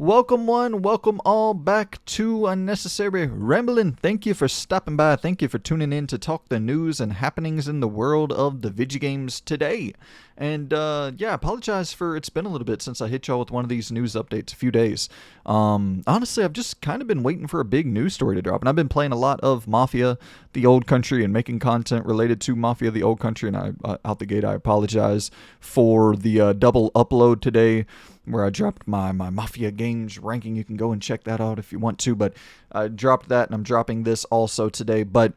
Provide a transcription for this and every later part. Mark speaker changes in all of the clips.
Speaker 1: Welcome one, welcome all back to Unnecessary Rambling. Thank you for stopping by. Thank you for tuning in to talk the news and happenings in the world of the video games today. And yeah, apologize for it's been a little bit since I hit y'all with one of these news updates a few days. Honestly, I've just kind of been waiting for a big news story to drop, and I've been playing a lot of Mafia: The Old Country and making content related to Mafia: The Old Country. And out the gate, I apologize for the double upload today, where I dropped my Mafia games ranking. You can go and check that out if you want to, but I dropped that, and I'm dropping this also today. But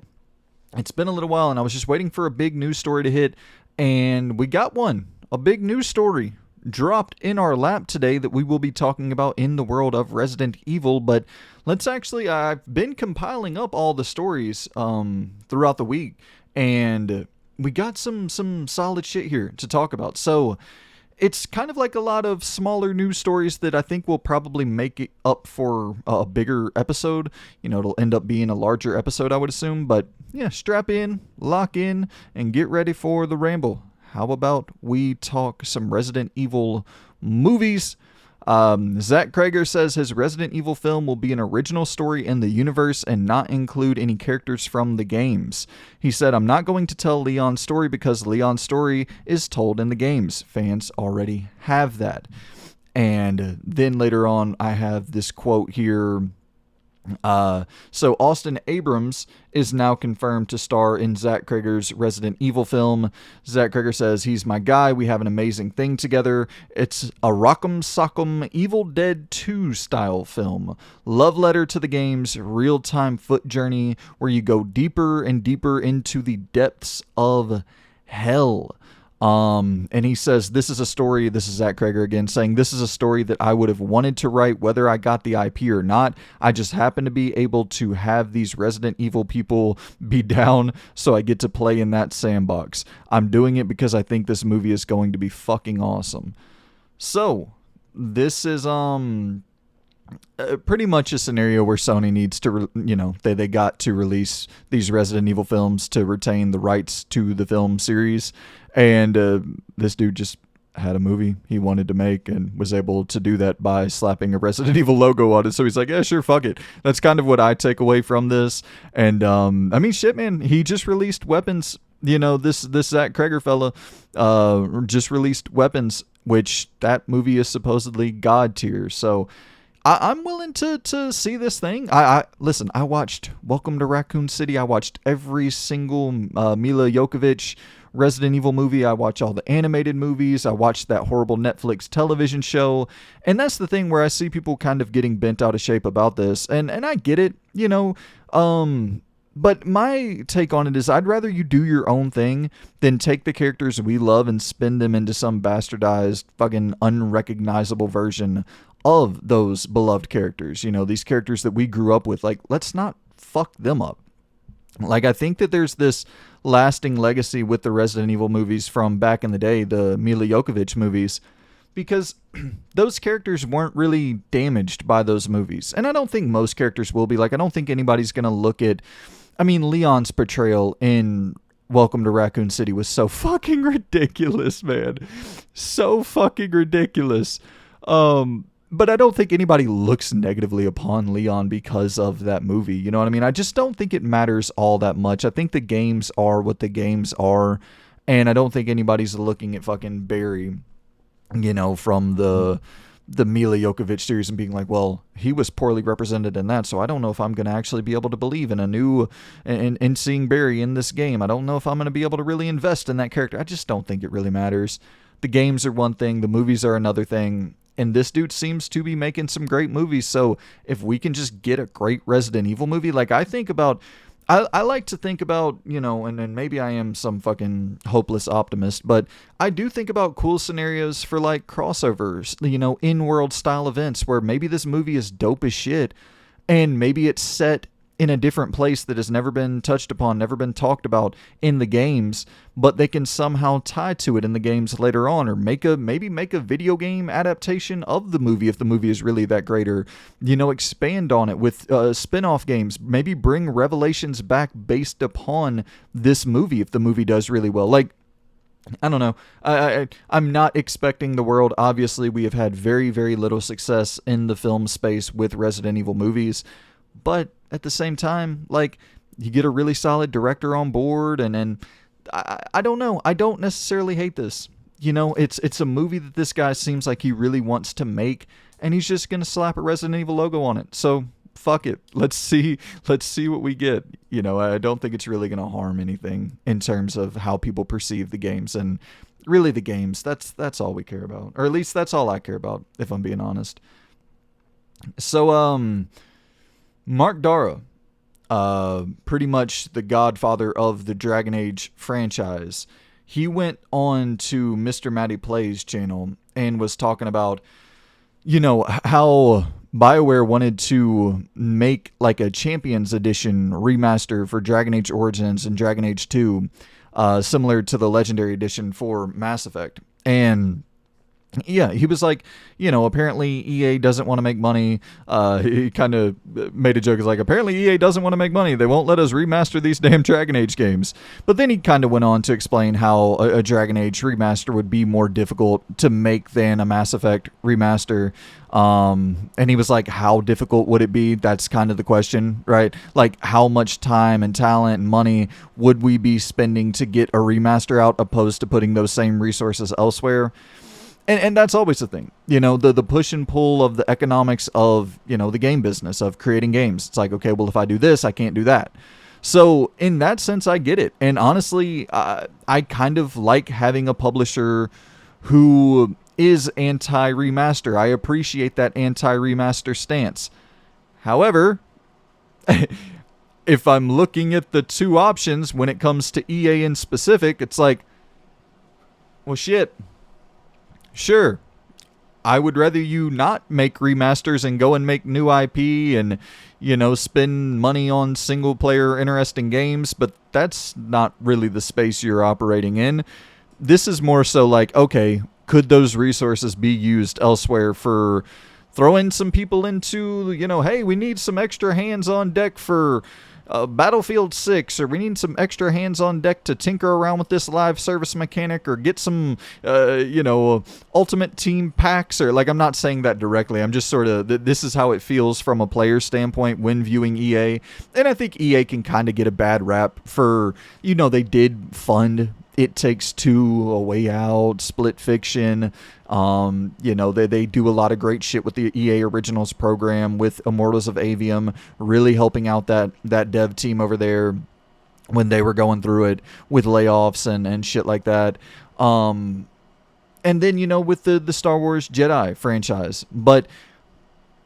Speaker 1: it's been a little while, and I was just waiting for a big news story to hit, and we got one. A big news story dropped in our lap today that we will be talking about in the world of Resident Evil. But let's actually, I've been compiling up all the stories throughout the week, and we got some solid shit here to talk about. So it's kind of like a lot of smaller news stories that I think will probably make it up for a bigger episode. You know, it'll end up being a larger episode, I would assume. But yeah, strap in, lock in, and get ready for the ramble. How about we talk some Resident Evil movies? Zach Krager says his Resident Evil film will be an original story in the universe and not include any characters from the games. He said, "I'm not going to tell Leon's story because Leon's story is told in the games. Fans already have that." And then later on, I have this quote here. So Austin Abrams is now confirmed to star in Zach Krager's Resident Evil film. Zach Krager says, "He's my guy. We have an amazing thing together. It's a rock'em sock'em Evil Dead 2 style film. Love letter to the game's real-time foot journey where you go deeper and deeper into the depths of hell." And he says, this is Zach Krager again, saying, "This is a story that I would have wanted to write whether I got the IP or not. I just happen to be able to have these Resident Evil people be down, so I get to play in that sandbox. I'm doing it because I think this movie is going to be fucking awesome." So, this is, pretty much a scenario where Sony needs to, they got to release these Resident Evil films to retain the rights to the film series. And this dude just had a movie he wanted to make and was able to do that by slapping a Resident Evil logo on it. So he's like, yeah, sure, fuck it. That's kind of what I take away from this. And I mean, shit, man, he just released Weapons. This Zach Krager fella just released Weapons, which that movie is supposedly God tier. So I'm willing to see this thing. Listen, I watched Welcome to Raccoon City. I watched every single Mila Jovovich Resident Evil movie. I watch all the animated movies. I watched that horrible Netflix television show. And that's the thing where I see people kind of getting bent out of shape about this. And I get it, but my take on it is I'd rather you do your own thing than take the characters we love and spin them into some bastardized, fucking unrecognizable version of those beloved characters. These characters that we grew up with. Like, let's not fuck them up. Like, I think that there's this lasting legacy with the Resident Evil movies from back in the day, the Mila Jovovich movies, because those characters weren't really damaged by those movies. And I don't think most characters will be. Like, I don't think anybody's going to look at... I mean, Leon's portrayal in Welcome to Raccoon City was so fucking ridiculous, man. So fucking ridiculous. But I don't think anybody looks negatively upon Leon because of that movie. You know what I mean? I just don't think it matters all that much. I think the games are what the games are. And I don't think anybody's looking at fucking Barry, from the Mila Jovovich series and being like, well, he was poorly represented in that, so I don't know if I'm going to actually be able to believe in in seeing Barry in this game. I don't know if I'm going to be able to really invest in that character. I just don't think it really matters. The games are one thing, the movies are another thing. And this dude seems to be making some great movies. So if we can just get a great Resident Evil movie, like I like to think about, and maybe I am some fucking hopeless optimist, but I do think about cool scenarios for like crossovers, in-world style events where maybe this movie is dope as shit and maybe it's set in a different place that has never been touched upon, never been talked about in the games, but they can somehow tie to it in the games later on, or maybe make a video game adaptation of the movie if the movie is really that great, or, expand on it with spin-off games, maybe bring Revelations back based upon this movie if the movie does really well. Like, I don't know. I'm not expecting the world. Obviously, we have had very, very little success in the film space with Resident Evil movies. But at the same time, like, you get a really solid director on board, and I don't know. I don't necessarily hate this. You know, it's a movie that this guy seems like he really wants to make, and he's just gonna slap a Resident Evil logo on it. So fuck it. Let's see what we get. You know, I don't think it's really gonna harm anything in terms of how people perceive the games, and really the games. That's all we care about, or at least that's all I care about, if I'm being honest. So Mark Dara, pretty much the godfather of the Dragon Age franchise, he went on to Mr. Matty Plays channel and was talking about, you know, how BioWare wanted to make like a Champions Edition remaster for Dragon Age Origins and Dragon Age 2, similar to the Legendary Edition for Mass Effect. And yeah, he was like, you know, apparently EA doesn't want to make money. He kind of made a joke. He's like, apparently EA doesn't want to make money. They won't let us remaster these damn Dragon Age games. But then he kind of went on to explain how a Dragon Age remaster would be more difficult to make than a Mass Effect remaster. And he was like, how difficult would it be? That's kind of the question, right? Like, how much time and talent and money would we be spending to get a remaster out opposed to putting those same resources elsewhere? And that's always the thing, you know, the push and pull of the economics of, you know, the game business of creating games. It's like, okay, well, if I do this, I can't do that. So in that sense, I get it. And honestly, I kind of like having a publisher who is anti-remaster. I appreciate that anti-remaster stance. However, if I'm looking at the two options when it comes to EA in specific, it's like, well, shit. Sure, I would rather you not make remasters and go and make new IP and, you know, spend money on single player interesting games, but that's not really the space you're operating in. This is more so like, okay, could those resources be used elsewhere for throwing some people into, you know, hey, we need some extra hands on deck for Battlefield 6, or we need some extra hands on deck to tinker around with this live service mechanic, or get some, you know, ultimate team packs, or like, I'm not saying that directly. I'm just sort of, this is how it feels from a player standpoint when viewing EA. And I think EA can kind of get a bad rap for, you know, they did fund It Takes Two, A Way Out, Split Fiction. You know, they do a lot of great shit with the EA Originals program, with Immortals of Avium, really helping out that dev team over there when they were going through it with layoffs and shit like that. And then, you know, with the Star Wars Jedi franchise. But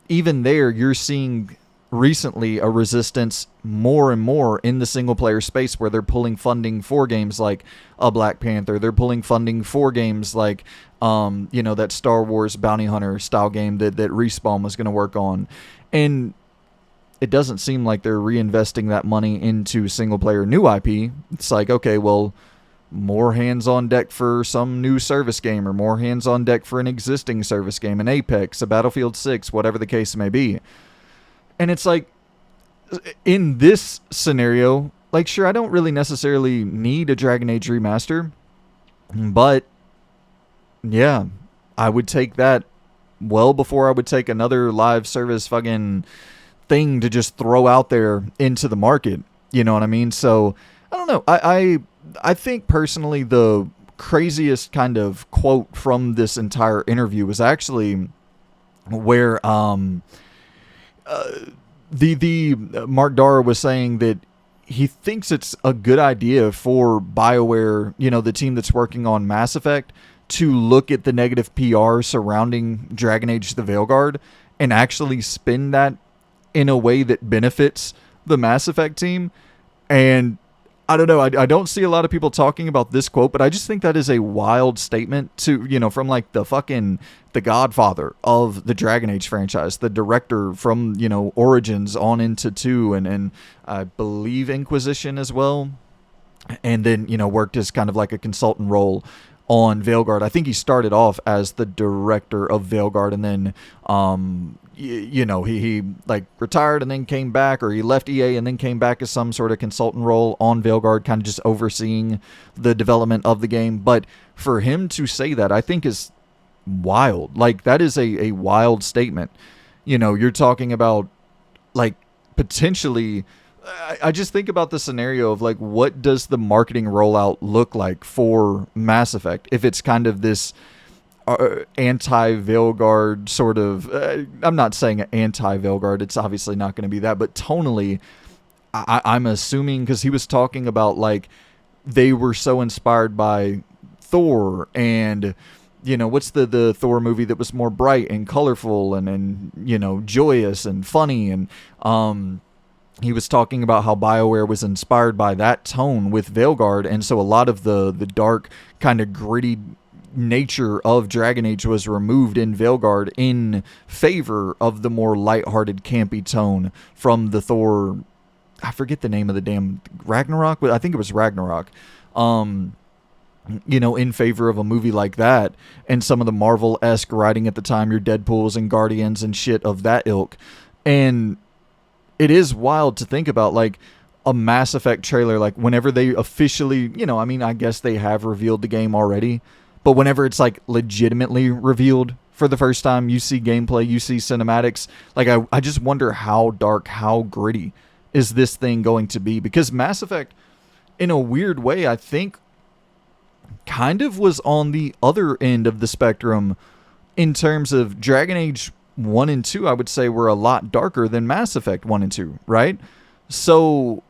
Speaker 1: even there, you're seeing recently a resistance more and more in the single player space, where they're pulling funding for games like a Black Panther. They're pulling funding for games like, you know, that Star Wars Bounty Hunter style game that Respawn was going to work on. And it doesn't seem like they're reinvesting that money into single player new IP. It's like, okay, well, more hands on deck for some new service game, or more hands on deck for an existing service game, an Apex, a Battlefield 6, whatever the case may be. And it's like, in this scenario, like, sure, I don't really necessarily need a Dragon Age remaster, but yeah, I would take that well before I would take another live service fucking thing to just throw out there into the market. You know what I mean? So, I don't know. I think personally the craziest kind of quote from this entire interview was actually where the Mark Dara was saying that he thinks it's a good idea for BioWare, you know, the team that's working on Mass Effect, to look at the negative PR surrounding Dragon Age the Veilguard and actually spin that in a way that benefits the Mass Effect team. And I don't know, I don't see a lot of people talking about this quote, but I just think that is a wild statement to, you know, from like the godfather of the Dragon Age franchise, the director from, you know, Origins on into 2, and I believe Inquisition as well. And then, you know, worked as kind of like a consultant role on Veilguard. I think he started off as the director of Veilguard, and then he like retired and then came back, or he left EA and then came back as some sort of consultant role on Veilguard, kind of just overseeing the development of the game. But for him to say that, I think is wild. Like, that is a wild statement. You're talking about, like, potentially, I just think about the scenario of, like, what does the marketing rollout look like for Mass Effect if it's kind of this anti-Veilguard sort of, I'm not saying anti-Veilguard, it's obviously not going to be that, but tonally, I'm assuming, because he was talking about, like, they were so inspired by Thor, and, what's the Thor movie that was more bright and colorful and joyous and funny, and he was talking about how BioWare was inspired by that tone with Veilguard, and so a lot of the dark, kind of gritty nature of Dragon Age was removed in Veilguard in favor of the more lighthearted, campy tone from the Thor. I forget the name of the damn Ragnarok, but I think it was Ragnarok. In favor of a movie like that, and some of the Marvel-esque writing at the time, your Deadpools and Guardians and shit of that ilk. And it is wild to think about, like, a Mass Effect trailer, like, whenever they officially, I guess they have revealed the game already, but whenever it's, like, legitimately revealed for the first time, you see gameplay, you see cinematics, like, I just wonder how dark, how gritty is this thing going to be, because Mass Effect, in a weird way, I think, kind of was on the other end of the spectrum in terms of Dragon Age 1 and 2, I would say, were a lot darker than Mass Effect 1 and 2, right? So,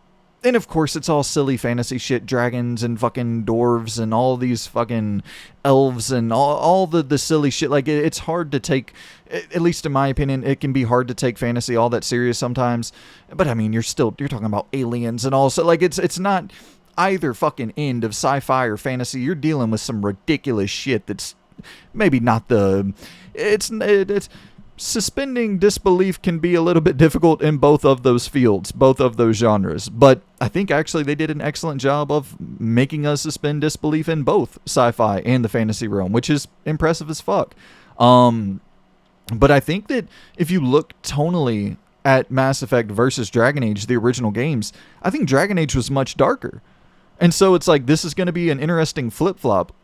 Speaker 1: and of course, it's all silly fantasy shit, dragons and fucking dwarves and all these fucking elves and all the silly shit. Like, it's hard to take, at least in my opinion, it can be hard to take fantasy all that serious sometimes. But I mean, you're talking about aliens and all, so like, it's not either fucking end of sci-fi or fantasy. You're dealing with some ridiculous shit that's maybe not it's suspending disbelief can be a little bit difficult in both of those fields, both of those genres. But I think actually they did an excellent job of making us suspend disbelief in both sci-fi and the fantasy realm, which is impressive as fuck. But I think that if you look tonally at Mass Effect versus Dragon Age, the original games, I think Dragon Age was much darker. And so it's like, this is going to be an interesting flip-flop.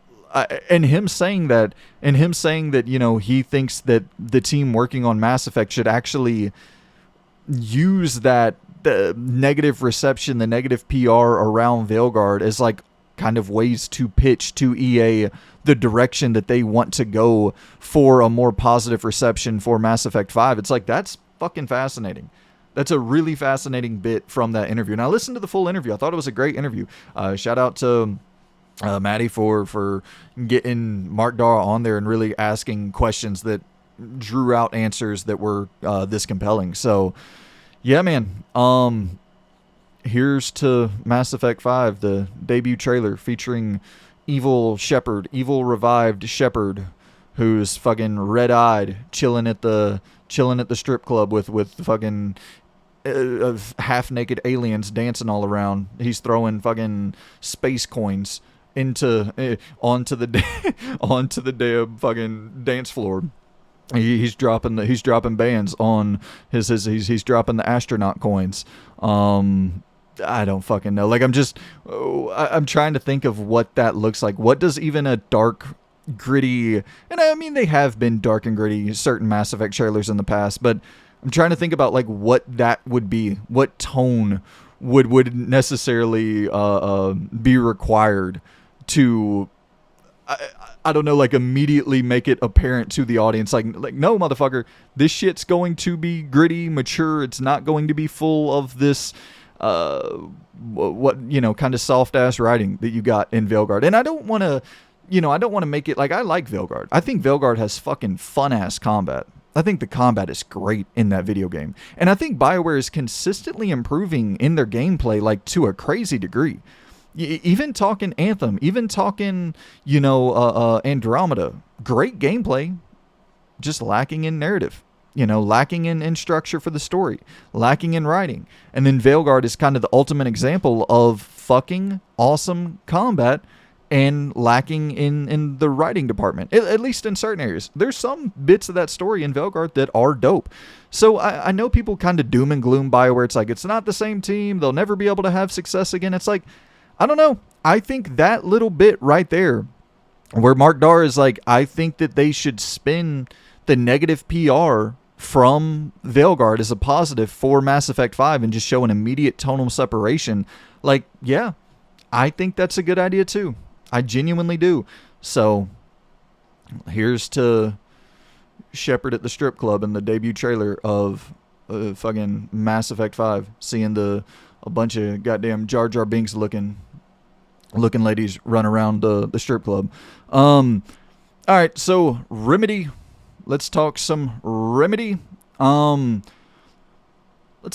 Speaker 1: And him saying that, he thinks that the team working on Mass Effect should actually use that the negative reception, the negative PR around Veilguard as, like, kind of ways to pitch to EA the direction that they want to go for a more positive reception for Mass Effect 5. It's like, that's fucking fascinating. That's a really fascinating bit from that interview. And I listened to the full interview. I thought it was a great interview. Shout out to Maddie for getting Mark Dara on there and really asking questions that drew out answers that were this compelling. So, yeah, man. Here's to Mass Effect 5, the debut trailer featuring evil revived Shepard, who's fucking red-eyed, chilling at the strip club with fucking half-naked aliens dancing all around. He's throwing fucking space coins onto the damn fucking dance floor. He's dropping bands on he's dropping the astronaut coins. I don't fucking know. Like, I'm trying to think of what that looks like. What does even a dark, gritty, and I mean, they have been dark and gritty, certain Mass Effect trailers in the past, but I'm trying to think about, like, what that would be, what tone would necessarily be required to, I don't know, like, immediately make it apparent to the audience, like no, motherfucker, this shit's going to be gritty, mature. It's not going to be full of this kind of soft ass writing that you got in Veilguard. And I don't want to make it like, I like Veilguard. I think Veilguard has fucking fun ass combat. I think the combat is great in that video game. And I think BioWare is consistently improving in their gameplay, like, to a crazy degree. Even talking Anthem, even talking, Andromeda, great gameplay, just lacking in narrative, lacking in structure for the story, lacking in writing. And then Veilguard is kind of the ultimate example of fucking awesome combat and lacking in the writing department, at least in certain areas. There's some bits of that story in Velgard that are dope. So I know people kind of doom and gloom BioWare. It's like, it's not the same team. They'll never be able to have success again. It's like, I don't know. I think that little bit right there where Mark Darr is like, I think that they should spin the negative PR from Velgard as a positive for Mass Effect 5 and just show an immediate tonal separation. Like, yeah, I think that's a good idea too. I genuinely do. So here's to Shepard at the strip club in the debut trailer of fucking Mass Effect 5, seeing a bunch of goddamn Jar Jar Binks looking ladies run around the strip club. All right, so Remedy. Let's talk some Remedy. Let's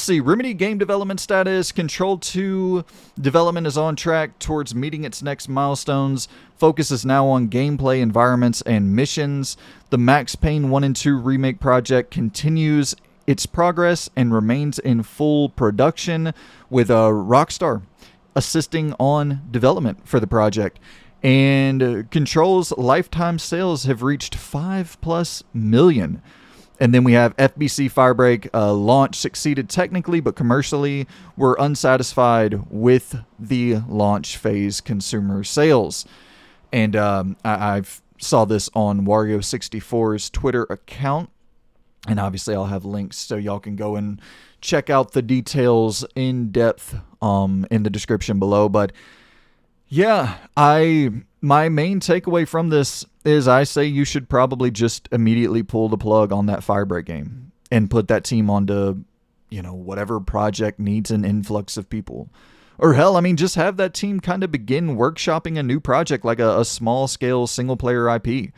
Speaker 1: see. Remedy game development status. Control 2 development is on track towards meeting its next milestones. Focus is now on gameplay, environments, and missions. The Max Payne 1 and 2 remake project continues its progress and remains in full production, with Rockstar assisting on development for the project. And Control's lifetime sales have reached 5+ million. And then we have FBC Firebreak. Launch succeeded technically, but commercially we're unsatisfied with the launch phase consumer sales. And I've saw this on Wario64's Twitter account. And obviously I'll have links so y'all can go and check out the details in depth in the description below. But yeah, my main takeaway from this is I say you should probably just immediately pull the plug on that Firebreak game and put that team onto, whatever project needs an influx of people. Or hell, I mean, just have that team kind of begin workshopping a new project, like a small-scale single-player IP.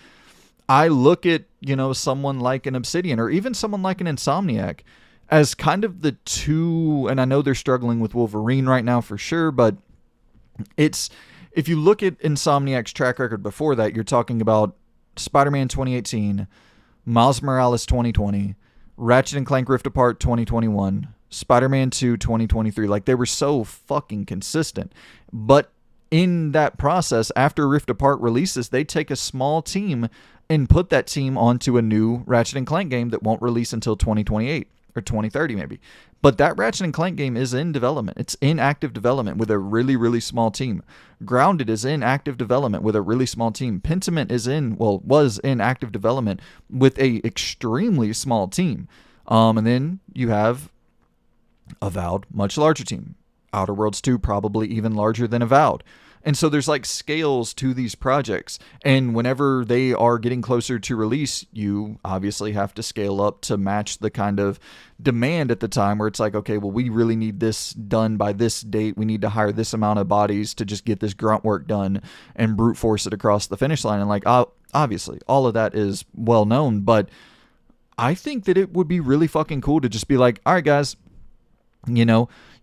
Speaker 1: I look at, someone like an Obsidian or even someone like an Insomniac as kind of the two, and I know they're struggling with Wolverine right now for sure, but if you look at Insomniac's track record before that, you're talking about Spider-Man 2018, Miles Morales 2020, Ratchet & Clank Rift Apart 2021, Spider-Man 2 2023. Like, they were so fucking consistent. But in that process, after Rift Apart releases, they take a small team and put that team onto a new Ratchet & Clank game that won't release until 2028 or 2030 maybe. But that Ratchet & Clank game is in development. It's in active development with a really, really small team. Grounded is in active development with a really small team. Pentiment was in active development with a extremely small team. And then you have Avowed, much larger team. Outer Worlds 2 probably even larger than Avowed. And so there's like scales to these projects. And whenever they are getting closer to release, you obviously have to scale up to match the kind of demand at the time where it's like, okay, well, we really need this done by this date. We need to hire this amount of bodies to just get this grunt work done and brute force it across the finish line. And like, obviously, all of that is well known. But I think that it would be really fucking cool to just be like, all right, guys,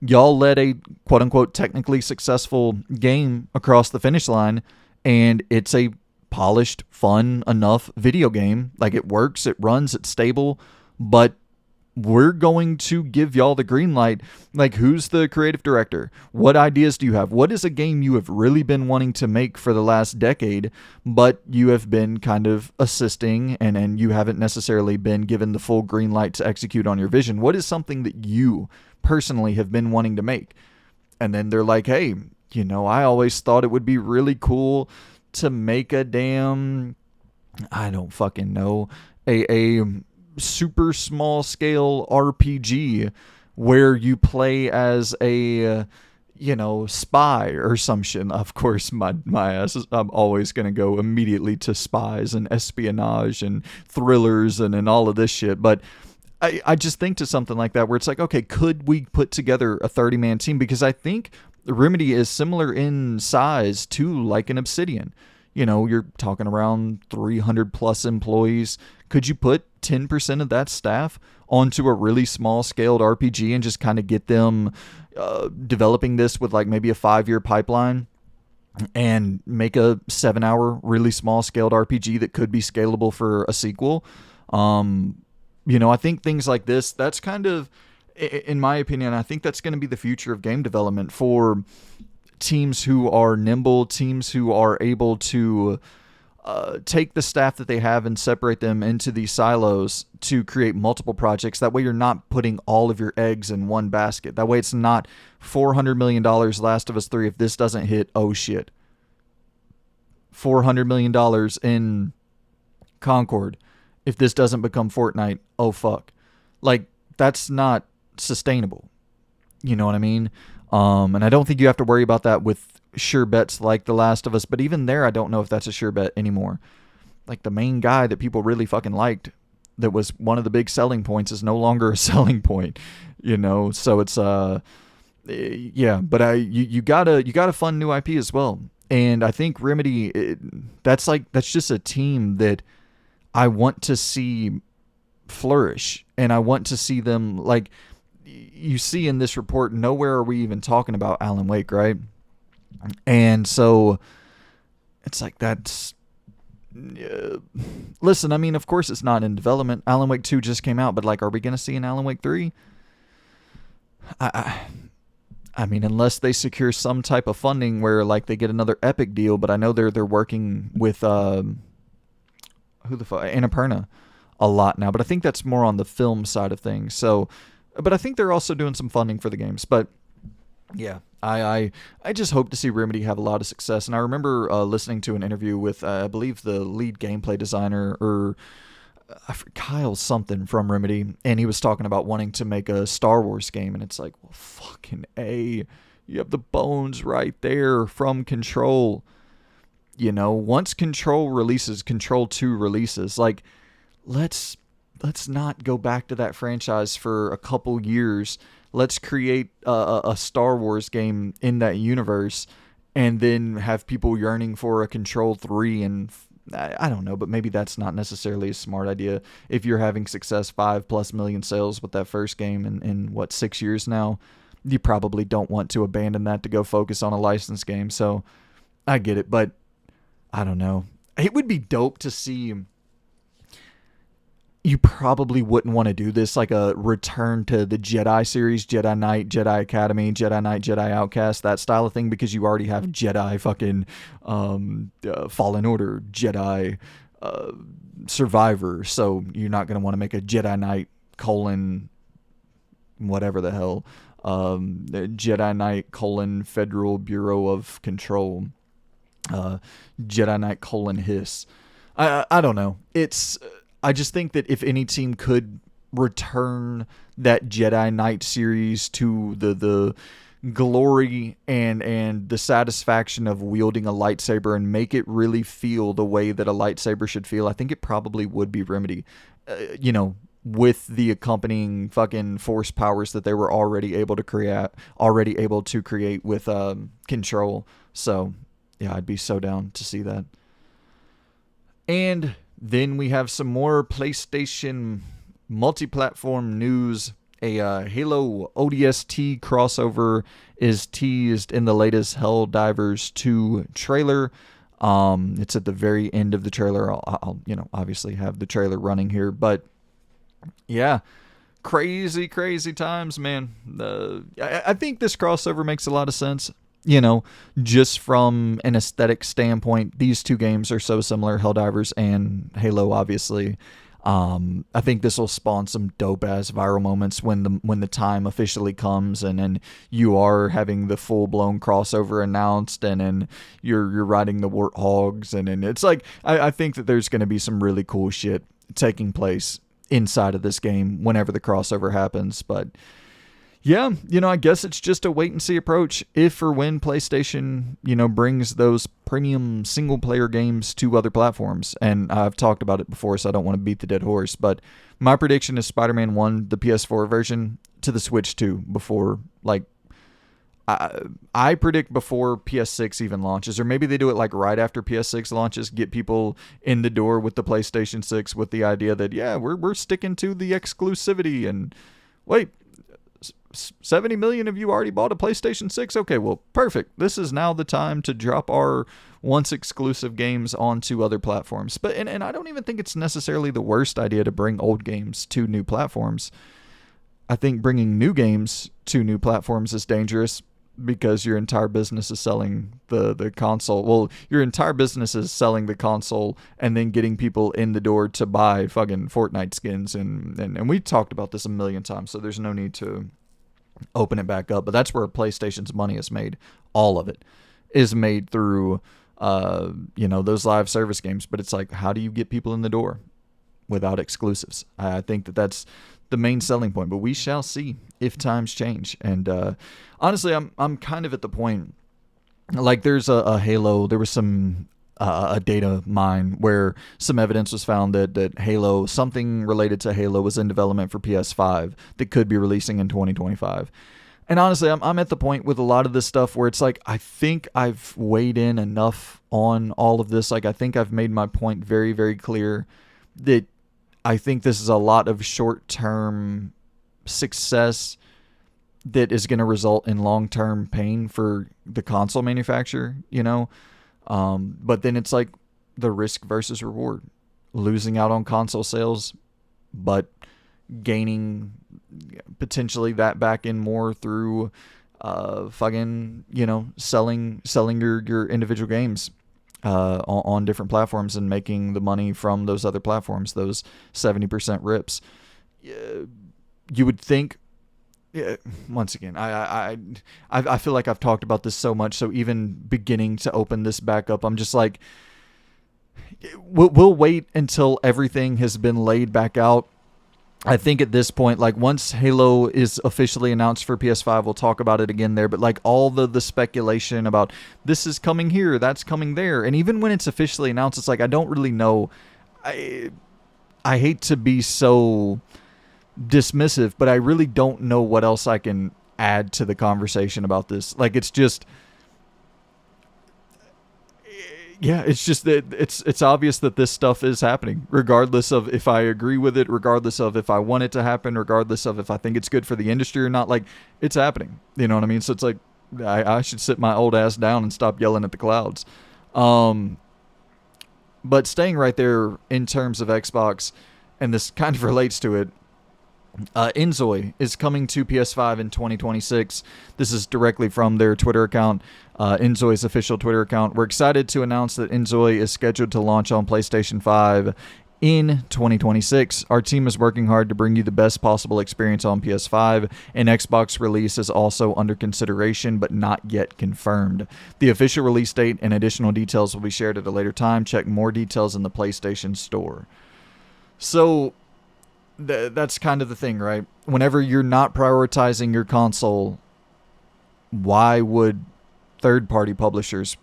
Speaker 1: y'all led a quote-unquote technically successful game across the finish line, and it's a polished, fun enough video game. Like, it works, it runs, it's stable, but we're going to give y'all the green light. Like, who's the creative director? What ideas do you have? What is a game you have really been wanting to make for the last decade, but you have been kind of assisting and you haven't necessarily been given the full green light to execute on your vision? What is something that you personally have been wanting to make? And then they're like, hey, I always thought it would be really cool to make a damn, I don't fucking know, a super small scale RPG where you play as a spy or some shit. Of course, my ass is, I'm always going to go immediately to spies and espionage and thrillers and all of this shit. But I just think to something like that where it's like, okay, could we put together a 30-man team? Because I think Remedy is similar in size to like an Obsidian. You're talking around 300 plus employees. Could you put 10% of that staff onto a really small scaled RPG and just kind of get them developing this with like maybe a 5-year pipeline and make a 7-hour really small scaled RPG that could be scalable for a sequel? I think things like this, that's kind of, in my opinion, I think that's going to be the future of game development for teams who are nimble, teams who are able to take the staff that they have and separate them into these silos to create multiple projects. That way you're not putting all of your eggs in one basket. That way it's not $400 million Last of Us 3 if this doesn't hit, oh shit. $400 million in Concord if this doesn't become Fortnite, oh fuck. Like, that's not sustainable. You know what I mean? And I don't think you have to worry about that with sure bets like The Last of Us, but even there, I don't know if that's a sure bet anymore. Like, the main guy that people really fucking liked, that was one of the big selling points, is no longer a selling point, you know? So it's, yeah, but you gotta fund new IP as well. And I think Remedy, that's just a team that I want to see flourish, and I want to see them, like, you see in this report, nowhere are we even talking about Alan Wake, right? And so it's like, that's listen, I mean, of course it's not in development. Alan Wake 2 just came out, but like, are we going to see an Alan Wake 3? I mean, unless they secure some type of funding where like they get another Epic deal, but I know they're working with Annapurna a lot now, but I think that's more on the film side of things. So, but I think they're also doing some funding for the games. But yeah, I just hope to see Remedy have a lot of success. And I remember listening to an interview with, I believe, the lead gameplay designer, or Kyle something from Remedy, and he was talking about wanting to make a Star Wars game. And it's like, well, fucking A, you have the bones right there from Control. You know, once Control releases, Control 2 releases, like, let's not go back to that franchise for a couple years. Let's create a Star Wars game in that universe, and then have people yearning for a Control 3. And I don't know, but maybe that's not necessarily a smart idea. If you're having success, 5+ million sales with that first game in what, 6 years now, you probably don't want to abandon that to go focus on a licensed game. So I get it, but I don't know. It would be dope to see. You probably wouldn't want to do this, like a return to the Jedi series, Jedi Knight, Jedi Academy, Jedi Knight, Jedi Outcast, that style of thing, because you already have Jedi fucking Fallen Order, Jedi Survivor. So you're not going to want to make a Jedi Knight whatever the hell, Jedi Knight Federal Bureau of Control, Jedi Knight Hiss. I don't know. I just think that if any team could return that Jedi Knight series to the glory and the satisfaction of wielding a lightsaber and make it really feel the way that a lightsaber should feel, I think it probably would be Remedy. You know, with the accompanying fucking force powers that they were already able to create with Control. So yeah, I'd be so down to see that. And then we have some more PlayStation multi-platform news. A Halo ODST crossover is teased in the latest Helldivers 2 trailer. It's at the very end of the trailer. I'll obviously have the trailer running here, but yeah, crazy times, man. I think this crossover makes a lot of sense. You know, just from an aesthetic standpoint, these two games are so similar, Helldivers and Halo, obviously. I think this will spawn some dope-ass viral moments when the time officially comes, and then you are having the full-blown crossover announced, and then you're riding the Warthogs, and then it's like, I think that there's going to be some really cool shit taking place inside of this game whenever the crossover happens. But yeah, I guess it's just a wait-and-see approach if or when PlayStation, brings those premium single-player games to other platforms. And I've talked about it before, so I don't want to beat the dead horse. But my prediction is Spider-Man 1, the PS4 version, to the Switch 2 before, I predict before PS6 even launches. Or maybe they do it, right after PS6 launches, get people in the door with the PlayStation 6 with the idea that, yeah, we're sticking to the exclusivity. And wait, 70 million of you already bought a PlayStation 6? Okay, well, perfect. This is now the time to drop our once exclusive games onto other platforms. But and I don't even think it's necessarily the worst idea to bring old games to new platforms. I think bringing new games to new platforms is dangerous because your entire business is selling the console. Well, your entire business is selling the console and then getting people in the door to buy fucking Fortnite skins. And we talked about this a million times, so there's no need to open it back up. But that's where PlayStation's money is made. All of it is made through, those live service games. But it's like, how do you get people in the door without exclusives? I think that's the main selling point, but we shall see if times change. And honestly, I'm kind of at the point, like there's a Halo, there was some a data mine where some evidence was found that Halo, something related to Halo, was in development for PS5 that could be releasing in 2025. And honestly, I'm at the point with a lot of this stuff where it's like, I think I've weighed in enough on all of this. Like, I think I've made my point very, very clear that I think this is a lot of short-term success that is going to result in long-term pain for the console manufacturer, But then it's like the risk versus reward. Losing out on console sales, but gaining potentially that back in more through selling your individual games on different platforms and making the money from those other platforms, those 70% rips. You would think, once again, I feel like I've talked about this so much, so even beginning to open this back up, I'm just like, we'll wait until everything has been laid back out. I think at this point, like once Halo is officially announced for PS5, we'll talk about it again there. But like all the speculation about this is coming here, that's coming there. And even when it's officially announced, it's like, I don't really know. I hate to be so dismissive, but I really don't know what else I can add to the conversation about this. Like, it's just, yeah, it's just that it's obvious that this stuff is happening, regardless of if I agree with it, regardless of if I want it to happen, regardless of if I think it's good for the industry or not. Like, it's happening. You know what I mean? So it's like, I should sit my old ass down and stop yelling at the clouds. But staying right there in terms of Xbox, and this kind of relates to it, Inzoi is coming to PS5 in 2026. This is directly from their Twitter account, Inzoi's official Twitter account. We're excited to announce that Inzoi is scheduled to launch on PlayStation 5 in 2026. Our team is working hard to bring you the best possible experience on PS5. An Xbox release is also under consideration, but not yet confirmed. The official release date and additional details will be shared at a later time. Check more details in the PlayStation Store. So that's kind of the thing, right? Whenever you're not prioritizing your console, why would third-party publishers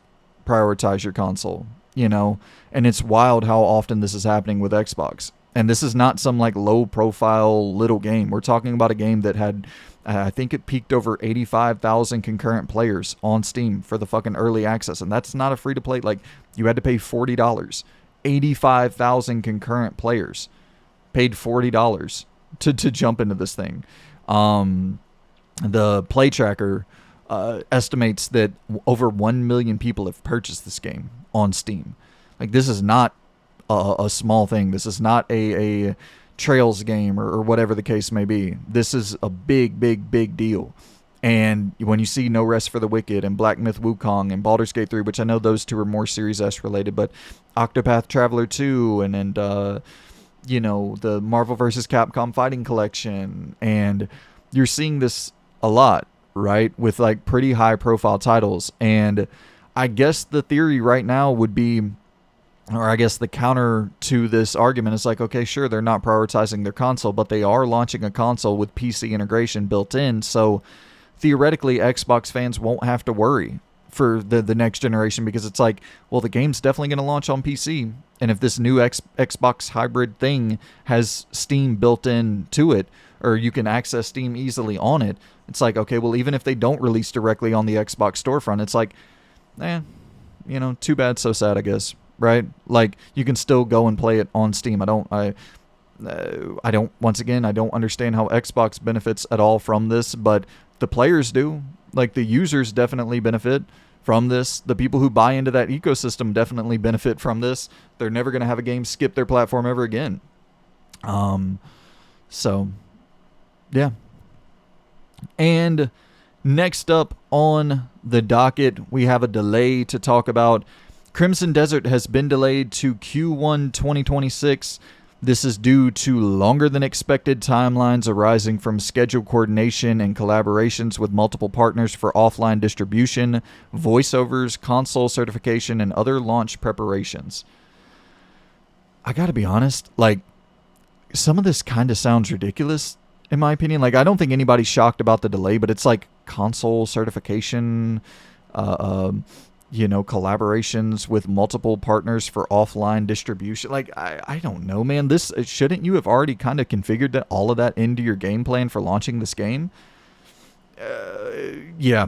Speaker 1: prioritize your console? And it's wild how often this is happening with Xbox. And this is not some like low-profile little game. We're talking about a game that had, I think it peaked over 85,000 concurrent players on Steam for the fucking early access. And that's not a free-to-play. Like, you had to pay $40. 85,000 concurrent players paid $40 to jump into this thing. The Play Tracker estimates that over 1 million people have purchased this game on Steam. Like, this is not a small thing. This is not a Trails game or whatever the case may be. This is a big, big, big deal. And when you see No Rest for the Wicked and Black Myth Wukong and Baldur's Gate 3, which I know those two are more Series S related, but Octopath Traveler 2 and the Marvel vs. Capcom Fighting Collection, and you're seeing this a lot, right, with like pretty high profile titles. And I guess the theory right now would be, or I guess the counter to this argument is like, okay, sure, they're not prioritizing their console, but they are launching a console with PC integration built in, so theoretically Xbox fans won't have to worry for the next generation, because it's like, well, the game's definitely going to launch on PC, and if this new Xbox hybrid thing has Steam built in to it, or you can access Steam easily on it, it's like, okay, well, even if they don't release directly on the Xbox storefront, it's like, too bad, so sad, I guess, right? Like, you can still go and play it on Steam. I don't understand how Xbox benefits at all from this, but the players do. Like, the users definitely benefit from this. The people who buy into that ecosystem definitely benefit from this. They're never going to have a game skip their platform ever again. So, yeah. And Next up on the docket, we have a delay to talk about. Crimson Desert has been delayed to Q1 2026. This is due to longer than expected timelines arising from schedule coordination and collaborations with multiple partners for offline distribution, voiceovers, console certification, and other launch preparations. I gotta be honest, like, some of this kind of sounds ridiculous, in my opinion. Like, I don't think anybody's shocked about the delay, but it's like console certification, collaborations with multiple partners for offline distribution. Like, I don't know, man. Shouldn't you have already kind of configured all of that into your game plan for launching this game? Yeah.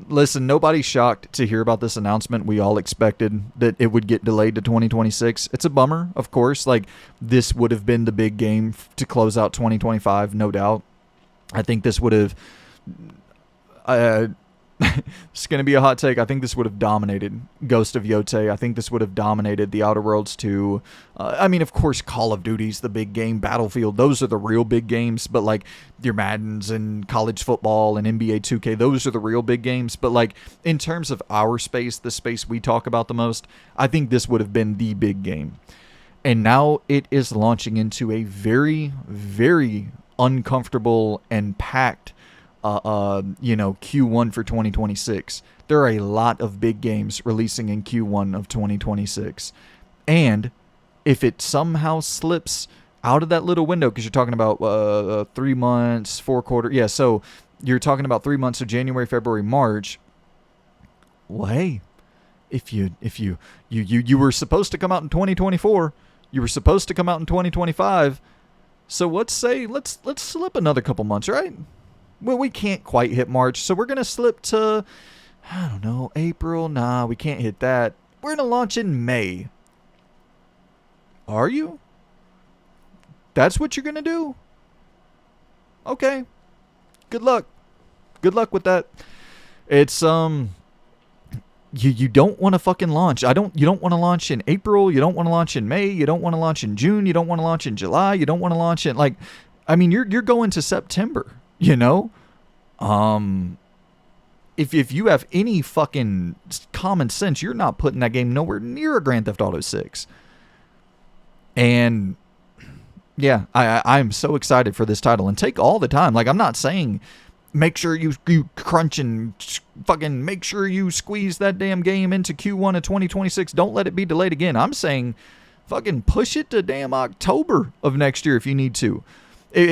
Speaker 1: Listen, nobody's shocked to hear about this announcement. We all expected that it would get delayed to 2026. It's a bummer, of course. Like, this would have been the big game to close out 2025, no doubt. I think this would have... it's going to be a hot take. I think this would have dominated Ghost of Yotei. I think this would have dominated The Outer Worlds 2. Of course, Call of Duty's the big game. Battlefield, those are the real big games. But, like, your Maddens and college football and NBA 2K, those are the real big games. But, like, in terms of our space, the space we talk about the most, I think this would have been the big game. And now it is launching into a very, very uncomfortable and packed Q1 for 2026. There are a lot of big games releasing in Q1 of 2026. And if it somehow slips out of that little window, because you're talking about 3 months, 4 quarters. Yeah, so you're talking about 3 months of January, February, March. Well, hey, if you were supposed to come out in 2024, you were supposed to come out in 2025. So let's slip another couple months, right? Well, we can't quite hit March, so we're going to slip to, I don't know, April. Nah, we can't hit that. We're going to launch in May. Are you? That's what you're going to do? Okay. Good luck. Good luck with that. It's, you don't want to fucking launch. You don't want to launch in April. You don't want to launch in May. You don't want to launch in June. You don't want to launch in July. You don't want to launch in, you're going to September. If you have any fucking common sense, you're not putting that game nowhere near a Grand Theft Auto 6. And yeah, I'm so excited for this title, and take all the time. Like, I'm not saying make sure you crunch and fucking make sure you squeeze that damn game into Q1 of 2026. Don't let it be delayed again. I'm saying fucking push it to damn October of next year if you need to.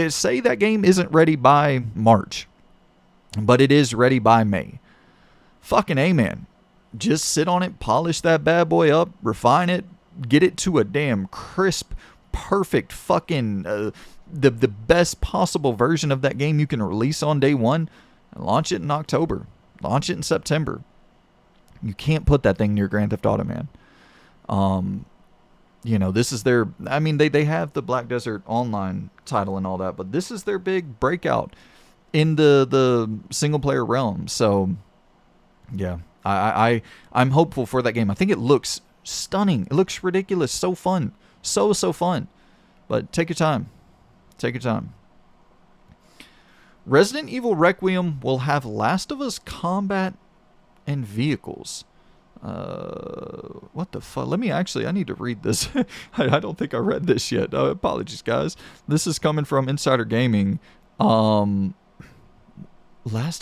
Speaker 1: Say that game isn't ready by March, but it is ready by May. Fucking amen. Just sit on it, polish that bad boy up, refine it, get it to a damn crisp, perfect fucking, the best possible version of that game you can release on day one, and launch it in October. Launch it in September. You can't put that thing near Grand Theft Auto, man. This is their, they have the Black Desert Online title and all that, but this is their big breakout in the single player realm. So yeah, I'm hopeful for that game. I think it looks stunning. It looks ridiculous. So fun. So fun. But take your time. Take your time. Resident Evil Requiem will have Last of Us combat and vehicles. What the fuck? I need to read this. I don't think I read this yet. Apologies, guys. This is coming from Insider Gaming. Last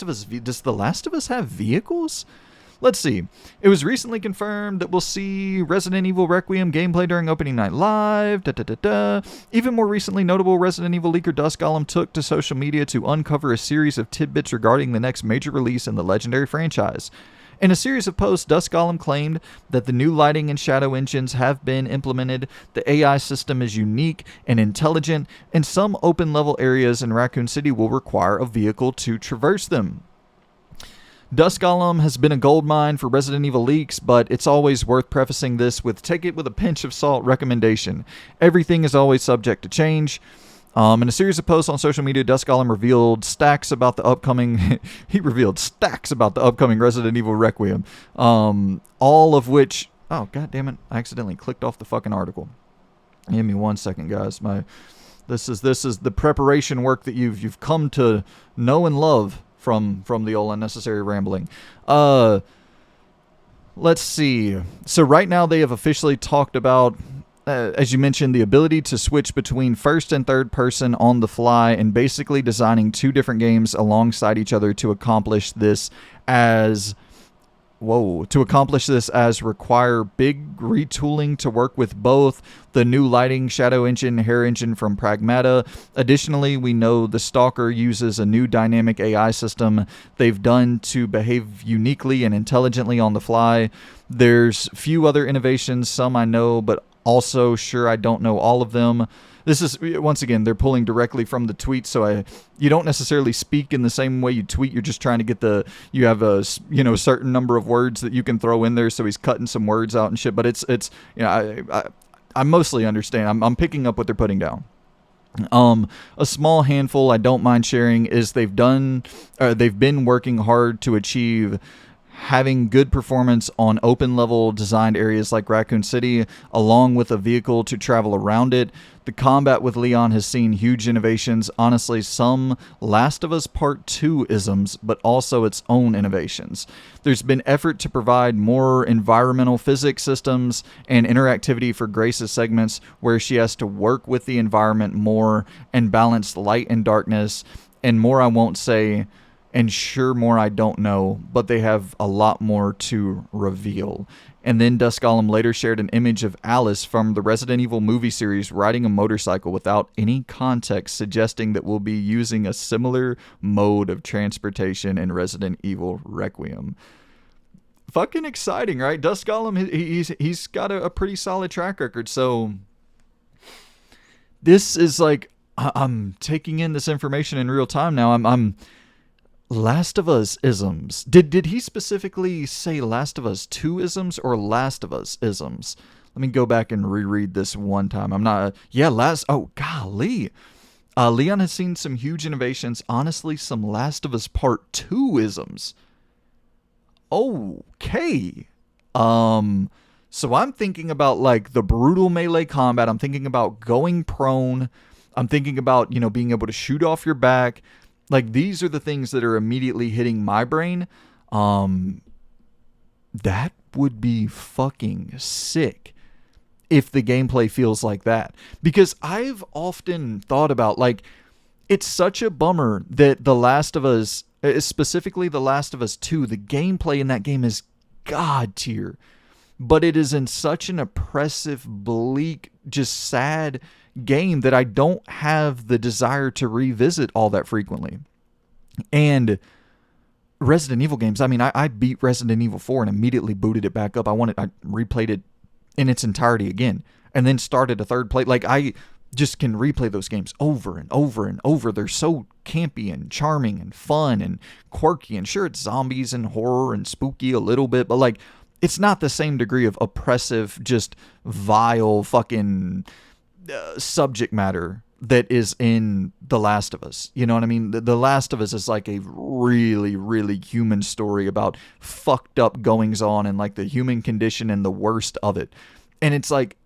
Speaker 1: of Us, does The Last of Us have vehicles? Let's see. It was recently confirmed that we'll see Resident Evil Requiem gameplay during opening night live. Even more recently, notable Resident Evil leaker Dusk Golem took to social media to uncover a series of tidbits regarding the next major release in the legendary franchise. In a series of posts, Dusk Golem claimed that the new lighting and shadow engines have been implemented, the AI system is unique and intelligent, and some open-level areas in Raccoon City will require a vehicle to traverse them. Dusk Golem has been a goldmine for Resident Evil leaks, but it's always worth prefacing this with take it with a pinch of salt recommendation. Everything is always subject to change. In a series of posts on social media, Dusk Golem revealed stacks about the upcoming Resident Evil Requiem. All of which, oh god damn it, I accidentally clicked off the fucking article. Give me 1 second, guys. This is the preparation work that you've come to know and love from the old unnecessary rambling. Let's see. So right now they have officially talked about, as you mentioned, the ability to switch between first and third person on the fly, and basically designing two different games alongside each other to accomplish this as require big retooling to work with both the new lighting, shadow engine, hair engine from Pragmata. Additionally, we know the Stalker uses a new dynamic AI system they've done to behave uniquely and intelligently on the fly. There's few other innovations, some I know, but also sure I don't know all of them. This is, once again, they're pulling directly from the tweet, so you don't necessarily speak in the same way you tweet. You're just trying to get you have a certain number of words that you can throw in there, so he's cutting some words out and shit. But it's I mostly understand. I'm picking up what they're putting down. A small handful I don't mind sharing is they've been working hard to achieve having good performance on open level designed areas like Raccoon City, along with a vehicle to travel around it. The combat with Leon has seen huge innovations, honestly some Last of Us Part 2 isms, but also its own innovations. There's been effort to provide more environmental physics systems and interactivity for Grace's segments, where she has to work with the environment more and balance light and darkness, and more I won't say, and sure more I don't know, but they have a lot more to reveal. And then Dusk Golem later shared an image of Alice from the Resident Evil movie series riding a motorcycle without any context, suggesting that we'll be using a similar mode of transportation in Resident Evil Requiem. Fucking exciting, right? Dusk Golem, he's got a pretty solid track record, so this is like, I'm taking in this information in real time now. I'm Last of Us isms. Did he specifically say Last of Us 2 isms or Last of Us isms? Let me go back and reread this one time. Oh, golly. Leon has seen some huge innovations. Honestly, some Last of Us Part 2 isms. Okay. So I'm thinking about like the brutal melee combat. I'm thinking about going prone. I'm thinking about, being able to shoot off your back. Like, these are the things that are immediately hitting my brain. That would be fucking sick if the gameplay feels like that. Because I've often thought about, like, it's such a bummer that The Last of Us, specifically The Last of Us 2, the gameplay in that game is god tier. But it is in such an oppressive, bleak, just sad game that I don't have the desire to revisit all that frequently. And Resident Evil games, I beat Resident Evil 4 and immediately booted it back up. I replayed it in its entirety again and then started a third play. Like, I just can replay those games over and over and over. They're so campy and charming and fun and quirky, and sure, it's zombies and horror and spooky a little bit, but like, it's not the same degree of oppressive, just vile fucking subject matter that is in The Last of Us. You know what I mean? The Last of Us is like a really, really human story about fucked up goings on and like the human condition and the worst of it. And it's like,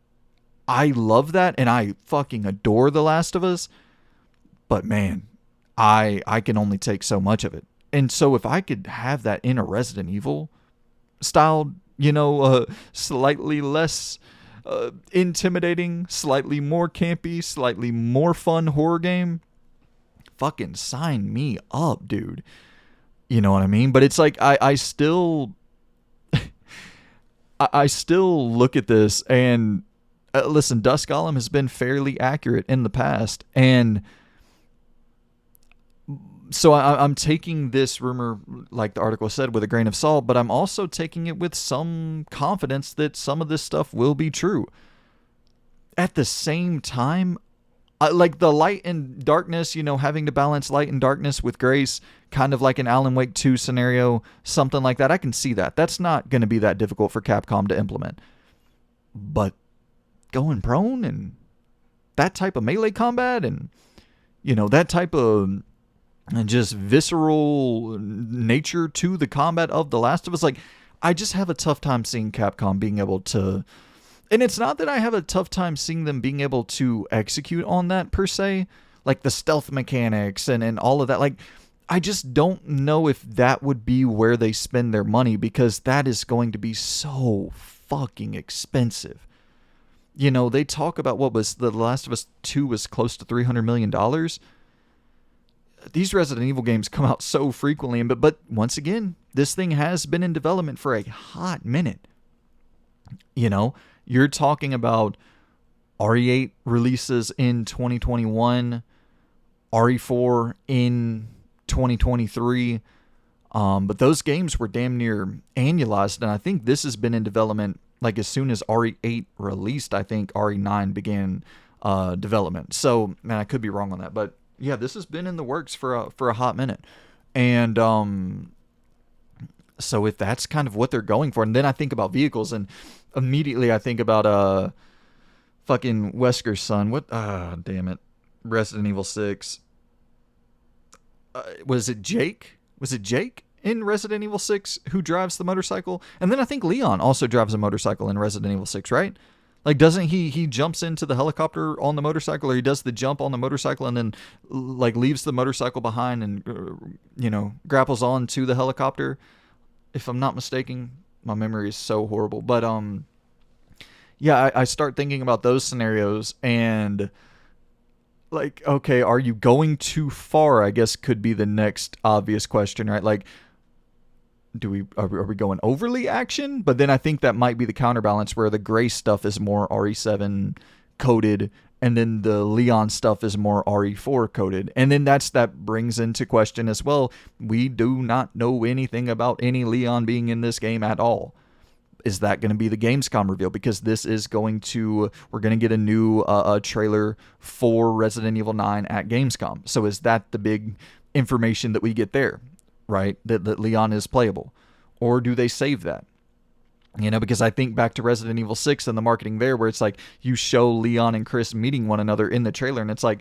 Speaker 1: I love that and I fucking adore The Last of Us. But man, I can only take so much of it. And so if I could have that in a Resident Evil styled, slightly less intimidating, slightly more campy, slightly more fun horror game, fucking sign me up, dude. You know what I mean? But it's like, I still I still look at this and listen, Dusk Golem has been fairly accurate in the past, and so I'm taking this rumor, like the article said, with a grain of salt, but I'm also taking it with some confidence that some of this stuff will be true. At the same time, like the light and darkness, having to balance light and darkness with Grace, kind of like an Alan Wake 2 scenario, something like that. I can see that. That's not going to be that difficult for Capcom to implement. But going prone and that type of melee combat and, that type of and just visceral nature to the combat of The Last of Us. Like, I just have a tough time seeing Capcom being able to, and it's not that I have a tough time seeing them being able to execute on that per se, like the stealth mechanics and all of that. Like, I just don't know if that would be where they spend their money, because that is going to be so fucking expensive. You know, they talk about what was The Last of Us 2 was close to $300 million. These Resident Evil games come out so frequently, but once again, this thing has been in development for a hot minute. You know, you're talking about RE8 releases in 2021, RE4 in 2023. But those games were damn near annualized, and I think this has been in development like as soon as RE8 released. I think RE9 began development. So, man, I could be wrong on that, but yeah, this has been in the works for a hot minute. And so if that's kind of what they're going for, and then I think about vehicles, and immediately I think about fucking Wesker's son. What? Damn it, Resident Evil 6. Was it Jake? Was it Jake in Resident Evil 6 who drives the motorcycle? And then I think Leon also drives a motorcycle in Resident Evil 6, right? Like, doesn't he jumps into the helicopter on the motorcycle, or he does the jump on the motorcycle and then like leaves the motorcycle behind and grapples on to the helicopter, if I'm not mistaken. My memory is so horrible, but yeah, I start thinking about those scenarios, and like, okay, are you going too far, I guess, could be the next obvious question, right? Like, are we going overly action? But then I think that might be the counterbalance, where the gray stuff is more RE7 coded, and then the Leon stuff is more RE4 coded. And then that brings into question as well, we do not know anything about any Leon being in this game at all. Is that going to be the Gamescom reveal? Because this is we're going to get a new trailer for Resident Evil 9 at Gamescom. So is that the big information that we get there, right? That Leon is playable? Or do they save that? You know, because I think back to Resident Evil 6 and the marketing there, where it's like you show Leon and Chris meeting one another in the trailer, and it's like,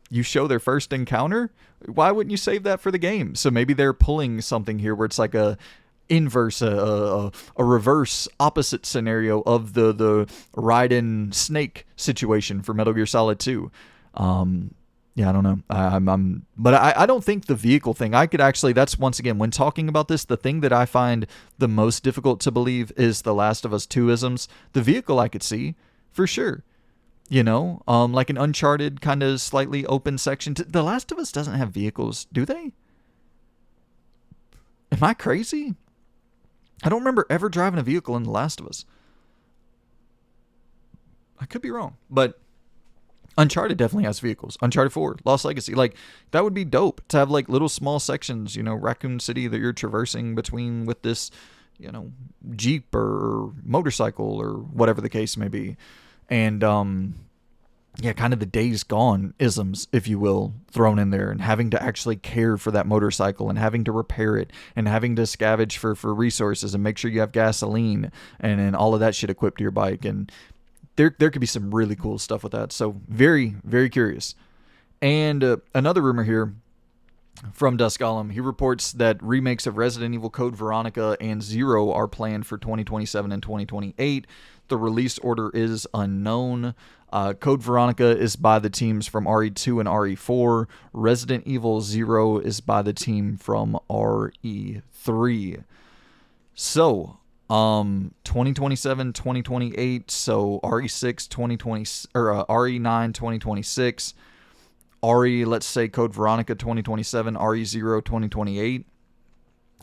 Speaker 1: you show their first encounter? Why wouldn't you save that for the game? So maybe they're pulling something here where it's like a reverse opposite scenario of the Raiden Snake situation for Metal Gear Solid 2. Yeah, I don't know. But I don't think the vehicle thing, I could actually, that's once again, when talking about this, the thing that I find the most difficult to believe is the Last of Us 2-isms. The vehicle I could see, for sure. You know, like an Uncharted kind of slightly open section. The Last of Us doesn't have vehicles, do they? Am I crazy? I don't remember ever driving a vehicle in The Last of Us. I could be wrong, but Uncharted definitely has vehicles. Uncharted 4, Lost Legacy. Like, that would be dope to have like little small sections, Raccoon City that you're traversing between with this, Jeep or motorcycle or whatever the case may be. And, yeah, kind of the Days Gone isms, if you will, thrown in there, and having to actually care for that motorcycle and having to repair it and having to scavenge for resources and make sure you have gasoline and all of that shit equipped to your bike. And there could be some really cool stuff with that. So very, very curious. And another rumor here from Dusk Golem, he reports that remakes of Resident Evil Code Veronica and Zero are planned for 2027 and 2028. The release order is unknown. Code Veronica is by the teams from RE2 and RE4. Resident Evil 0 is by the team from RE3. So, 2027, 2028. So RE6 2020 or RE9 2026. Let's say Code Veronica 2027, RE0 2028.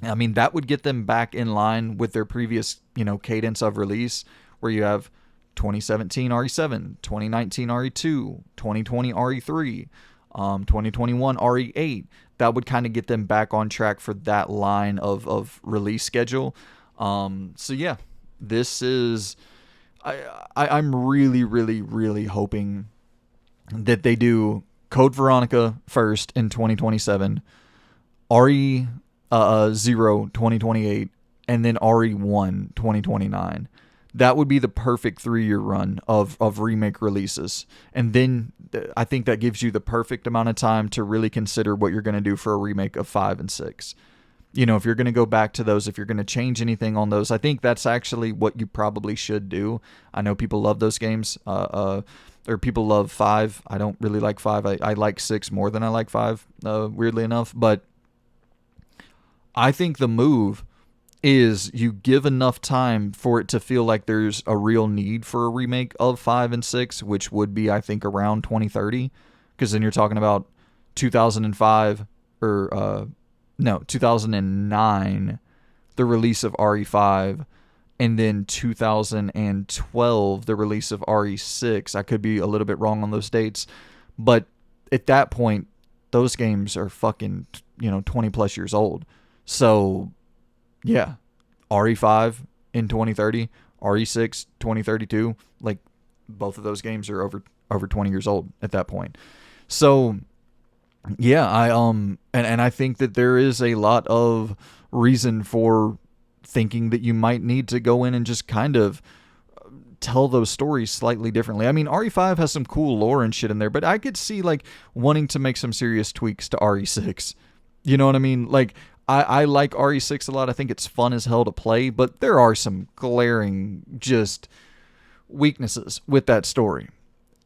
Speaker 1: I mean, that would get them back in line with their previous, cadence of release, where you have 2017 RE7, 2019 RE2, 2020 RE3, 2021 RE8. That would kind of get them back on track for that line of release schedule. So yeah, this is, I'm really, really, really hoping that they do Code Veronica first in 2027, RE0 2028, and then RE1 2029. That would be the perfect 3-year run of remake releases. And then I think that gives you the perfect amount of time to really consider what you're going to do for a remake of 5 and 6. If you're going to go back to those, if you're going to change anything on those, I think that's actually what you probably should do. I know people love those games. or people love 5. I don't really like 5. I like 6 more than I like 5, weirdly enough. But I think the move is you give enough time for it to feel like there's a real need for a remake of 5 and 6, which would be, I think, around 2030. Because then you're talking about 2005, or, no, 2009, the release of RE5, and then 2012, the release of RE6. I could be a little bit wrong on those dates, but at that point, those games are fucking, 20 plus years old. So, yeah, RE5 in 2030, RE6 2032, like, both of those games are over 20 years old at that point. So, yeah, and I think that there is a lot of reason for thinking that you might need to go in and just kind of tell those stories slightly differently. I mean, RE5 has some cool lore and shit in there, but I could see, like, wanting to make some serious tweaks to RE6. You know what I mean? Like, I like RE6 a lot. I think it's fun as hell to play, but there are some glaring just weaknesses with that story.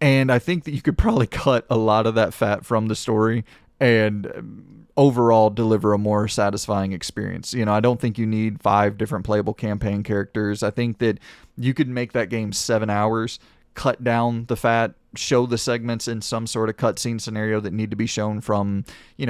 Speaker 1: And I think that you could probably cut a lot of that fat from the story and overall deliver a more satisfying experience. I don't think you need 5 different playable campaign characters. I think that you could make that game 7 hours, cut down the fat, show the segments in some sort of cutscene scenario that need to be shown from,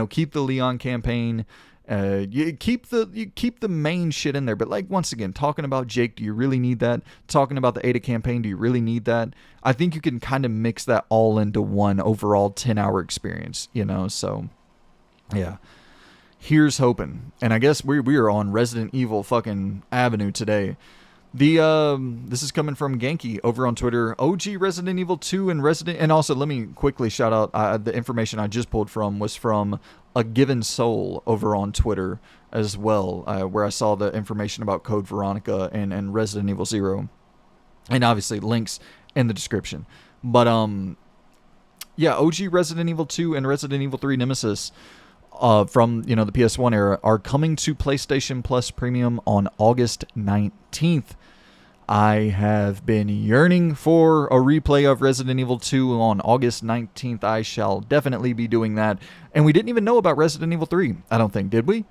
Speaker 1: keep the Leon campaign. You keep the main shit in there, but like, once again, talking about Jake, do you really need that? Talking about the Ada campaign, do you really need that? I think you can kind of mix that all into one overall 10-hour experience, so yeah. Here's hoping. And I guess we are on Resident Evil fucking Avenue today. This is coming from Genki over on Twitter. OG Resident Evil 2 and also let me quickly shout out the information I just pulled from was from A Given Soul over on Twitter as well, where I saw the information about Code Veronica and Resident Evil 0, and obviously links in the description. But yeah, OG Resident Evil 2 and Resident Evil 3 Nemesis from the PS1 era are coming to PlayStation Plus Premium on August 19th. I have been yearning for a replay of Resident Evil 2 on August 19th. I shall definitely be doing that. And we didn't even know about Resident Evil 3, I don't think, did we?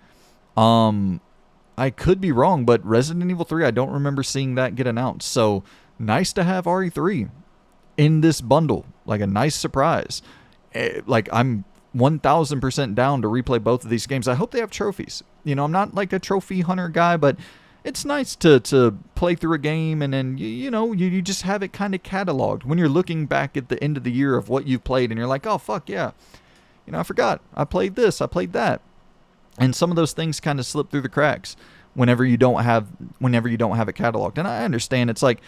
Speaker 1: I could be wrong, but Resident Evil 3, I don't remember seeing that get announced. So, nice to have RE3 in this bundle. Like, a nice surprise. Like, I'm 1000% down to replay both of these games. I hope they have trophies. I'm not like a trophy hunter guy, but it's nice to play through a game and then, you just have it kind of cataloged when you're looking back at the end of the year of what you've played and you're like, oh, fuck yeah. I forgot. I played this. I played that. And some of those things kind of slip through the cracks whenever you don't have it cataloged. And I understand it's like,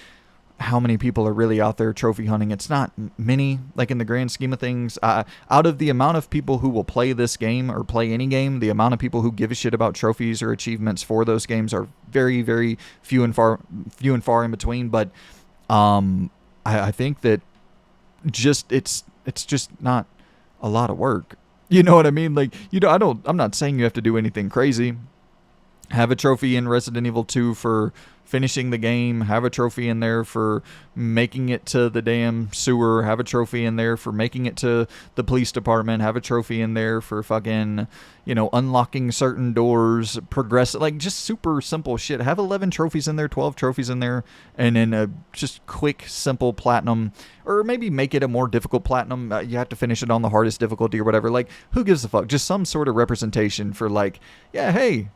Speaker 1: how many people are really out there trophy hunting? It's not many, like in the grand scheme of things. Out of the amount of people who will play this game or play any game, the amount of people who give a shit about trophies or achievements for those games are very, very few and far in between. But I think that it's just not a lot of work. You know what I mean? Like, I'm not saying you have to do anything crazy. Have a trophy in Resident Evil 2 for finishing the game. Have a trophy in there for making it to the damn sewer. Have a trophy in there for making it to the police department. Have a trophy in there for fucking, unlocking certain doors. Like, just super simple shit. Have 11 trophies in there, 12 trophies in there, and then a just quick, simple platinum. Or maybe make it a more difficult platinum. You have to finish it on the hardest difficulty or whatever. Like, who gives a fuck? Just some sort of representation for, like, yeah, hey,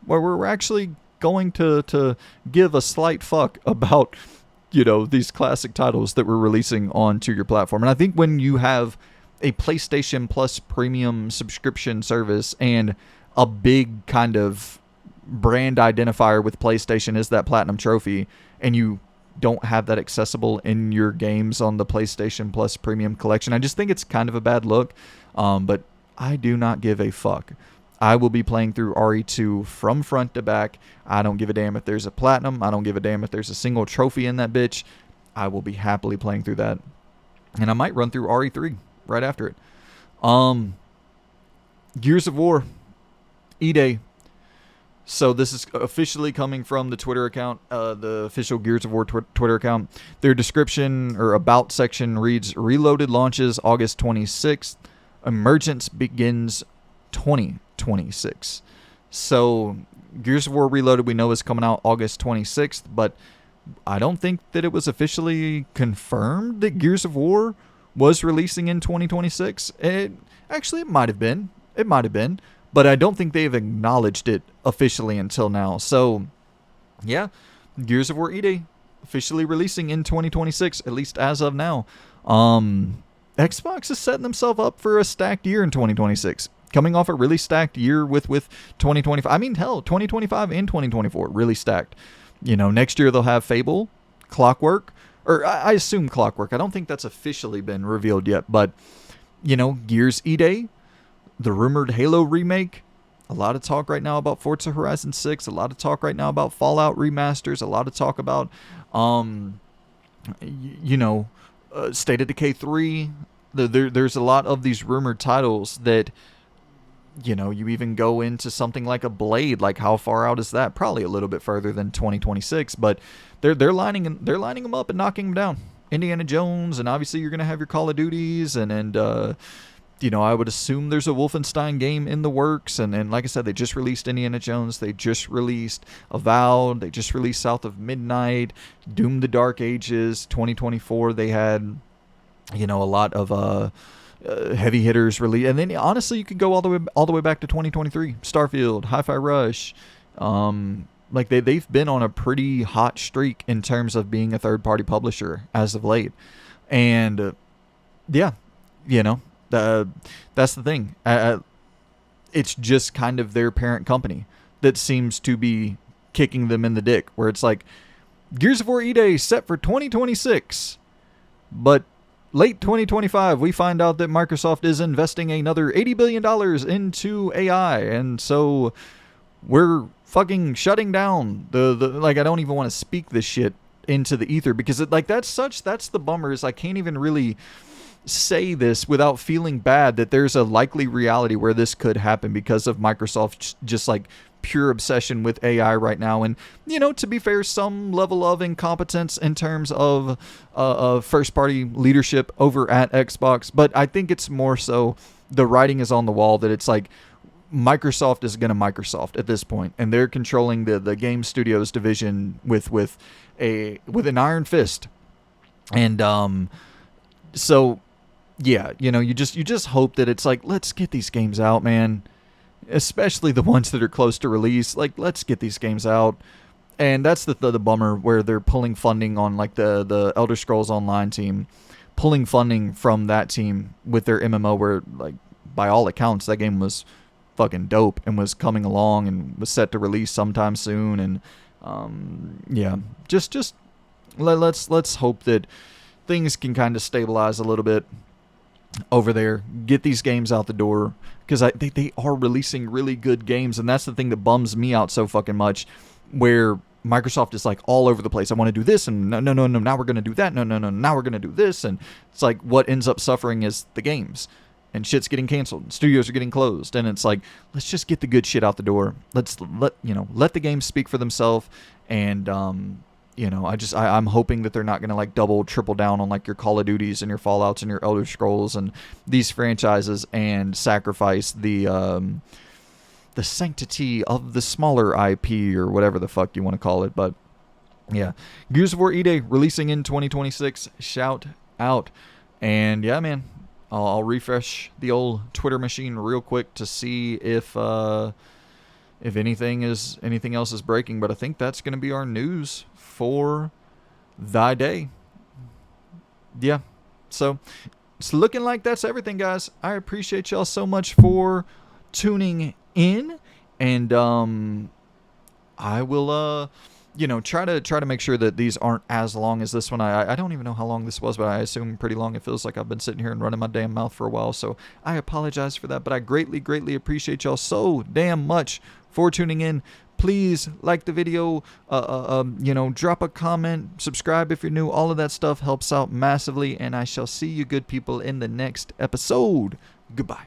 Speaker 1: where we're actually going to give a slight fuck about, these classic titles that we're releasing onto your platform. And I think when you have a PlayStation Plus premium subscription service and a big kind of brand identifier with PlayStation is that platinum trophy, and you don't have that accessible in your games on the PlayStation Plus premium collection, I just think it's kind of a bad look. But I do not give a fuck. I will be playing through RE2 from front to back. I don't give a damn if there's a platinum. I don't give a damn if there's a single trophy in that bitch. I will be happily playing through that. And I might run through RE3 right after it. Gears of War Eday. So this is officially coming from the Twitter account, the official Gears of War Twitter account. Their description or about section reads, Reloaded launches August 26th. Emergence begins 2026. So Gears of War Reloaded we know is coming out August 26th, but I don't think that it was officially confirmed that Gears of War was releasing in 2026. It might have been. It might have been. But I don't think they've acknowledged it officially until now. So, yeah, Gears of War Eday officially releasing in 2026, at least as of now. Xbox is setting themselves up for a stacked year in 2026. Coming off a really stacked year with 2025. I mean, hell, 2025 and 2024, really stacked. You know, next year they'll have Fable, Clockwork, or I assume Clockwork. I don't think that's officially been revealed yet, but, you know, Gears Eday, the rumored Halo remake, a lot of talk right now about Forza Horizon 6, a lot of talk right now about Fallout remasters, a lot of talk about, State of Decay 3. There's a lot of these rumored titles that, you know, you even go into something like a Blade. Like, how far out is that? Probably a little bit further than 2026, but they're lining them up and knocking them down. Indiana Jones, and obviously you're gonna have your Call of Duties, and you know, I would assume there's a Wolfenstein game in the works. And like I said, they just released Indiana Jones. They just released Avowed. They just released South of Midnight, Doom the Dark Ages. 2024, they had, you know, a lot of heavy hitters released. And then, honestly, you could go all the way back to 2023. Starfield, Hi-Fi Rush. Like, they've been on a pretty hot streak in terms of being a third-party publisher as of late. And, yeah, you know, that's the thing. It's just kind of their parent company that seems to be kicking them in the dick, where it's like, Gears of War Eday set for 2026, but late 2025 we find out that Microsoft is investing another $80 billion into AI, and so we're fucking shutting down the like, I don't even want to speak this shit into the ether, because that's the bummer, is I can't even really say this without feeling bad that there's a likely reality where this could happen because of Microsoft's just like pure obsession with AI right now. And, you know, to be fair, some level of incompetence in terms of first party leadership over at Xbox, but I think it's more so the writing is on the wall that it's like Microsoft is going to Microsoft at this point, and they're controlling the game studios division with an iron fist. And so yeah, you know, you just hope that it's like, let's get these games out, man. Especially the ones that are close to release. Like, let's get these games out. And that's the bummer, where they're pulling funding on, like, the Elder Scrolls Online team, pulling funding from that team with their MMO, where, like, by all accounts, that game was fucking dope and was coming along and was set to release sometime soon. And yeah, just let's hope that things can kind of stabilize a little bit over there, get these games out the door, because they are releasing really good games, and that's the thing that bums me out so fucking much, where Microsoft is like all over the place. I want to do this, and no, now we're going to do that, no, now we're going to do this, and it's like what ends up suffering is the games, and shit's getting canceled, studios are getting closed, and it's like, let's just get the good shit out the door. Let the games speak for themselves, and you know, I'm hoping that they're not going to like double, triple down on like your Call of Duties and your Fallouts and your Elder Scrolls and these franchises, and sacrifice the sanctity of the smaller IP, or whatever the fuck you want to call it. But yeah, Gears of War Eday releasing in 2026. Shout out. And yeah, man, I'll refresh the old Twitter machine real quick to see if anything else is breaking. But I think that's going to be our news for thy day. Yeah, so it's looking like that's everything, guys. I appreciate y'all so much for tuning in, and I will try to make sure that these aren't as long as this one. I don't even know how long this was, but I assume pretty long. It feels like I've been sitting here and running my damn mouth for a while, so I apologize for that, but I greatly appreciate y'all so damn much for tuning in. Please like the video, drop a comment, subscribe if you're new. All of that stuff helps out massively, and I shall see you good people in the next episode. Goodbye.